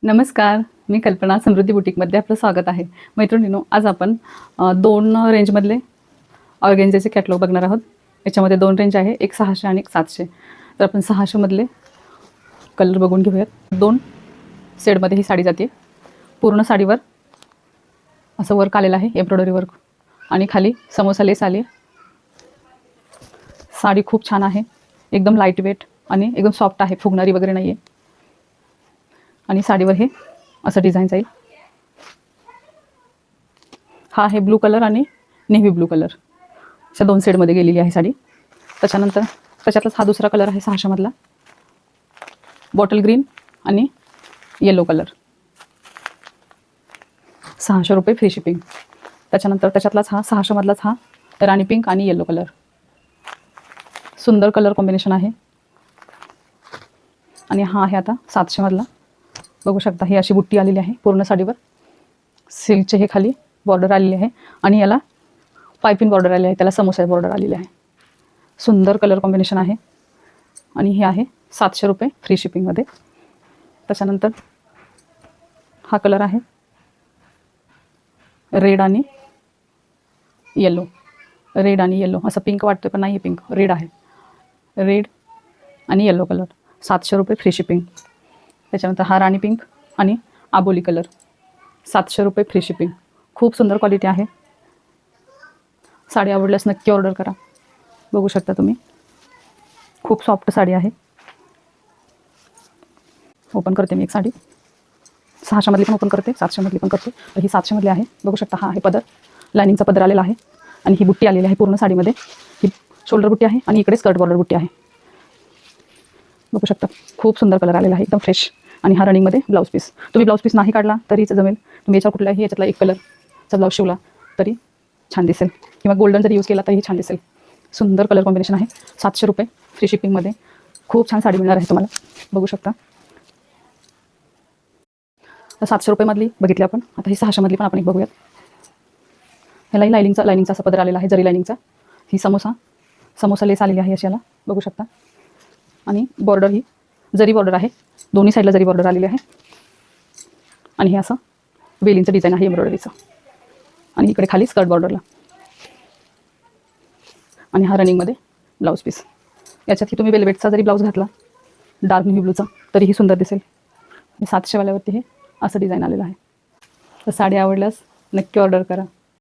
नमस्कार, मी कल्पना समृद्धी बुटीकमध्ये आपलं स्वागत आहे. मैत्रिणींनो, आज आपण 2 रेंजमधले ऑर्गेन्झाचे कॅटलॉग बघणार आहोत. याच्यामध्ये 2 रेंज आहे, एक 600 आणि एक 700. तर आपण 600 मधले कलर बघून घेऊयात. 2 शेडमध्ये ही साडी जाते. पूर्ण साडीवर असं वर्क आलेलं आहे, एम्ब्रॉयडरी वर्क, आणि खाली समोसा लेस आली. साडी खूप छान आहे, एकदम लाईट वेट आणि एकदम सॉफ्ट आहे, फुगणारी वगैरे नाही आहे. आणि साडीवर हे असं डिझाईन जाईल. हा आहे ब्लू कलर आणि नेव्ही ब्लू कलर, अशा 2 शेडमध्ये गेलेली आहे साडी. त्याच्यानंतर त्याच्यातच हा दुसरा कलर आहे 600 मधला, बॉटल ग्रीन आणि येलो कलर. 600 रुपये फ्री शिपिंग. त्याच्यानंतर त्याच्यातलाच हा 600 मधलाच हा राणी पिंक आणि येलो कलर. सुंदर कलर कॉम्बिनेशन आहे. आणि हा आहे आता 700 मधला. बघू शकता, ही अशी बुट्टी आलेली आहे पूर्ण साडीवर. सिल्कचे हे खाली बॉर्डर आलेली आहे आणि याला पायपिंग बॉर्डर आली आहे, त्याला समोसा बॉर्डर आलेली आहे. सुंदर कलर कॉम्बिनेशन आहे आणि हे आहे 700 रुपये फ्री शिपिंगमध्ये. त्याच्यानंतर हा कलर आहे रेड आणि येलो. रेड आणि येलो असं पिंक वाटतं, पण नाही आहे पिंक, रेड आहे. रेड आणि येलो कलर, 700 रुपये फ्री शिपिंग. त्याच्यानंतर हा राणी पिंक आणि आबोली कलर, 700 रुपये फ्री शिपिंग. खूप सुंदर क्वालिटी आहे. साडी आवडल्यास नक्की ऑर्डर करा. बघू शकता तुम्ही, खूप सॉफ्ट साडी आहे. ओपन करते मी एक साडी. 600 मधली पण ओपन करते, 700 मधली पण करते. तर ही 700 मधली आहे. बघू शकता, हा आहे पदर, लायनिंगचा पदर आलेला आहे आणि ही बुट्टी आलेली आहे पूर्ण साडीमध्ये. ही शोल्डर बुट्टी आहे आणि इकडे स्कर्ट बॉर्डर बुट्टी आहे. बघू शकता, खूप सुंदर कलर आलेला आहे, एकदम फ्रेश. आणि हा रनिंगमध्ये ब्लाऊज पीस. तुम्ही ब्लाऊज पीस नाही काढला तरीच जमेल. तुम्ही याच्या कुठलाही याच्यातला एक कलरचा ब्लाऊज शिवला तरी छान दिसेल, किंवा गोल्डन जरी यूज केला तरीही छान दिसेल. सुंदर कलर कॉम्बिनेशन आहे. 700 रुपये फ्री शिपिंगमध्ये खूप छान साडी मिळणार आहे तुम्हाला. बघू शकता, तर 700 रुपयेमधली बघितली आपण. आता ही 600 मधली पण आपण एक बघूयात. ह्यालाही लायनिंगचा असा पदर आलेला आहे, जरी लायनिंगचा. ही समोसा लेस आलेली आहे अशाला, बघू शकता. आणि बॉर्डर ही जरी बॉर्डर आहे, दोन्ही साईडला जरी बॉर्डर आलेली आहे. आणि हे असं वेलींचं डिझाईन आहे एम्ब्रॉयडरीचं, आणि इकडे खाली स्कर्ट बॉर्डरला. आणि हा रनिंगमध्ये ब्लाऊज पीस. याच्यातही तुम्ही वेलवेटचा जरी ब्लाऊज घातला डार्क नेव्ही ब्लूचा तरीही सुंदर दिसेल. 700 वाल्यावरती हे असं डिझाईन आलेलं आहे. तर साडी आवडल्यास नक्की ऑर्डर करा.